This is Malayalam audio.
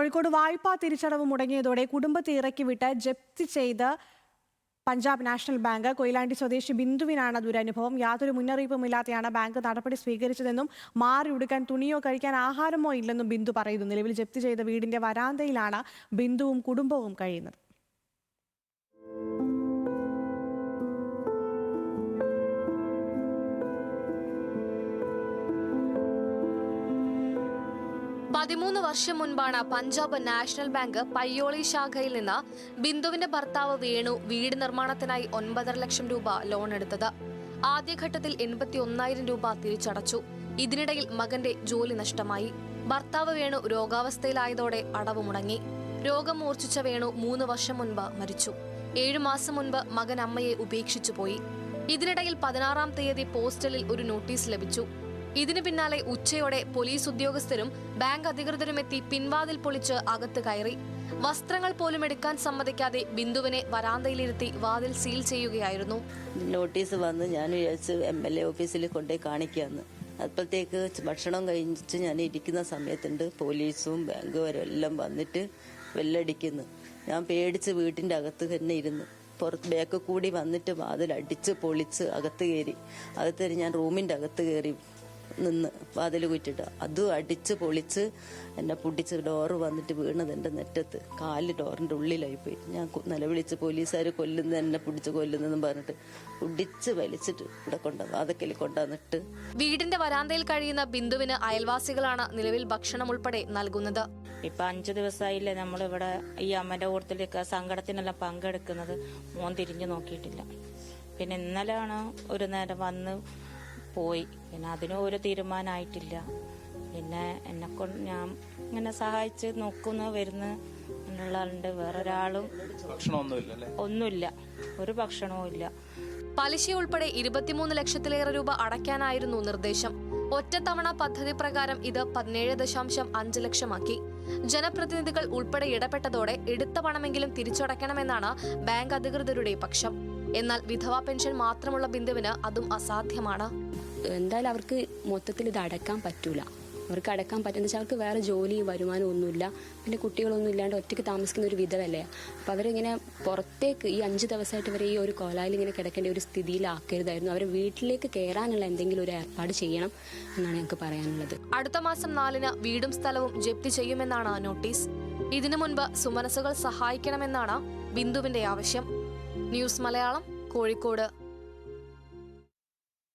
കോഴിക്കോട് വായ്പാ തിരിച്ചടവ് മുടങ്ങിയതോടെ കുടുംബത്തെ ഇറക്കിവിട്ട് ജപ്തി ചെയ്ത് പഞ്ചാബ് നാഷണൽ ബാങ്ക്. കൊയിലാണ്ടി സ്വദേശി ബിന്ദുവിനാണ് ദുരനുഭവം. യാതൊരു മുന്നറിയിപ്പുമില്ലാതെയാണ് ബാങ്ക് നടപടി സ്വീകരിച്ചതെന്നും മാറി ഉടുക്കാൻ തുണിയോ കഴിക്കാൻ ആഹാരമോ ഇല്ലെന്നും ബിന്ദു പറയുന്നു. നിലവിൽ ജപ്തി ചെയ്ത വീടിന്റെ വരാന്തയിലാണ് ബിന്ദുവും കുടുംബവും കഴിയുന്നത്. പതിമൂന്ന് വർഷം മുൻപാണ് പഞ്ചാബ് നാഷണൽ ബാങ്ക് പയ്യോളി ശാഖയിൽ നിന്ന് ബിന്ദുവിന്റെ ഭർത്താവ് വേണു വീട് നിർമ്മാണത്തിനായി 9.5 ലക്ഷം രൂപ ലോൺ എടുത്തത്. ആദ്യഘട്ടത്തിൽ 81,000 രൂപ തിരിച്ചടച്ചു. ഇതിനിടയിൽ മകന്റെ ജോലി നഷ്ടമായി. ഭർത്താവ് വേണു രോഗാവസ്ഥയിലായതോടെ അടവ് മുടങ്ങി. രോഗം മൂർച്ഛിച്ച വേണു 3 വർഷം മുൻപ് മരിച്ചു. 7 മാസം മുൻപ് മകൻ അമ്മയെ ഉപേക്ഷിച്ചു പോയി. ഇതിനിടയിൽ 16-ാം തീയതി പോസ്റ്റലിൽ ഒരു നോട്ടീസ് ലഭിച്ചു. ഇതിനു പിന്നാലെ ഉച്ചയോടെ പോലീസ് ഉദ്യോഗസ്ഥരും ബാങ്ക് അധികൃതരും എത്തി പിൻവാതിൽ പൊളിച്ച് അകത്ത് കയറി. വസ്ത്രങ്ങൾ പോലും എടുക്കാൻ സമ്മതിക്കാതെ ബിന്ദുവിനെ വരാന്തയിലിരുത്തി വാതിൽ സീൽ ചെയ്യുകയായിരുന്നു. നോട്ടീസ് വന്ന് ഞാൻ വിചാരിച്ച് MLA ഓഫീസിൽ കൊണ്ടുപോയി കാണിക്കാന്ന്. അപ്പോഴത്തേക്ക് ഭക്ഷണം കഴിച്ച് ഞാൻ ഇരിക്കുന്ന സമയത്തുണ്ട് പോലീസും ബാങ്കുകാരും എല്ലാം വന്നിട്ട് വെല്ലടിക്കുന്നു. ഞാൻ പേടിച്ച് വീട്ടിന്റെ അകത്ത് തന്നെ ഇരുന്നു. പുറത്ത് ബാക്ക് കൂടി വന്നിട്ട് വാതിൽ അടിച്ച് പൊളിച്ച് അകത്ത് കയറി. അകത്ത് ഞാൻ റൂമിന്റെ അകത്ത് കയറി നിന്ന് വാതിൽ കുറ്റിട്ട് അതും അടിച്ച് പൊളിച്ച് എന്നെ പൊട്ടിച്ച് ഡോറ് വന്നിട്ട് വീണത് എൻ്റെ നെറ്റത്ത്. കാല് ഡോറിൻ്റെ ഉള്ളിലായിപ്പോയി. ഞാൻ നിലവിളിച്ച് പോലീസുകാർ കൊല്ലുന്ന എന്നെ പിടിച്ച് കൊല്ലുന്നെന്നും പറഞ്ഞിട്ട് പൊടിച്ച് വലിച്ചിട്ട് ഇവിടെ വാതക്കൽ കൊണ്ടുവന്നിട്ട്. വീടിന്റെ വരാന്തയിൽ കഴിയുന്ന ബിന്ദുവിന് അയൽവാസികളാണ് നിലവിൽ ഭക്ഷണം ഉൾപ്പെടെ നൽകുന്നത്. ഇപ്പൊ 5 ദിവസമായില്ലേ നമ്മളിവിടെ ഈ അമ്മന്റെ കൂട്ടത്തിലേക്ക് സങ്കടത്തിനെല്ലാം പങ്കെടുക്കുന്നത്. മോൻ തിരിഞ്ഞു നോക്കിയിട്ടില്ല. പിന്നെ ഇന്നലെയാണ് ഒരു നേരം വന്ന് പോയി. പിന്നെ അതിനും ഒരു തീരുമാനമായിട്ടില്ല. പിന്നെ എന്നെക്കൊണ്ട് ഞാൻ ഇങ്ങനെ സഹായിച്ച് നോക്കുന്ന വരുന്ന ആളുണ്ട്. വേറൊരാളും ഒന്നുമില്ല, ഒരു ഭക്ഷണവും ഇല്ല. പലിശ ഉൾപ്പെടെ 23 ലക്ഷത്തിലേറെ രൂപ അടയ്ക്കാനായിരുന്നു നിർദ്ദേശം. ഒറ്റത്തവണ പദ്ധതി പ്രകാരം ഇത് 17.5 ലക്ഷമാക്കി. ജനപ്രതിനിധികൾ ഉൾപ്പെടെ ഇടപെട്ടതോടെ എടുത്ത പണമെങ്കിലും തിരിച്ചടയ്ക്കണമെന്നാണ് ബാങ്ക് അധികൃതരുടെ പക്ഷം. എന്നാൽ വിധവാ പെൻഷൻ മാത്രമുള്ള ബിന്ദുവിന് അതും അസാധ്യമാണ്. എന്തായാലും അവർക്ക് മൊത്തത്തിൽ ഇത് അടക്കാൻ പറ്റൂല. അവർക്ക് അടക്കാൻ പറ്റുന്ന വെച്ചാൽ അവർക്ക് വേറെ ജോലിയും വരുമാനം ഒന്നുമില്ല. പിന്നെ കുട്ടികളൊന്നും ഇല്ലാണ്ട് ഒറ്റയ്ക്ക് താമസിക്കുന്ന ഒരു വിധവല്ലേ. അപ്പം അവരിങ്ങനെ പുറത്തേക്ക് ഈ 5 ദിവസമായിട്ട് ഇവരെ ഈ ഒരു കോലായിൽ ഇങ്ങനെ കിടക്കേണ്ട ഒരു സ്ഥിതിയിലാക്കരുതായിരുന്നു. അവരെ വീട്ടിലേക്ക് കയറാനുള്ള എന്തെങ്കിലും ഒരു ഏർപ്പാട് ചെയ്യണം എന്നാണ് ഞങ്ങൾക്ക് പറയാനുള്ളത്. അടുത്ത മാസം 4-ന് വീടും സ്ഥലവും ജപ്തി ചെയ്യുമെന്നാണ് നോട്ടീസ്. ഇതിനു മുൻപ് സുമനസുകൾ സഹായിക്കണമെന്നാണ് ബിന്ദുവിന്റെ ആവശ്യം. ന്യൂസ് മലയാളം, കോഴിക്കോട്.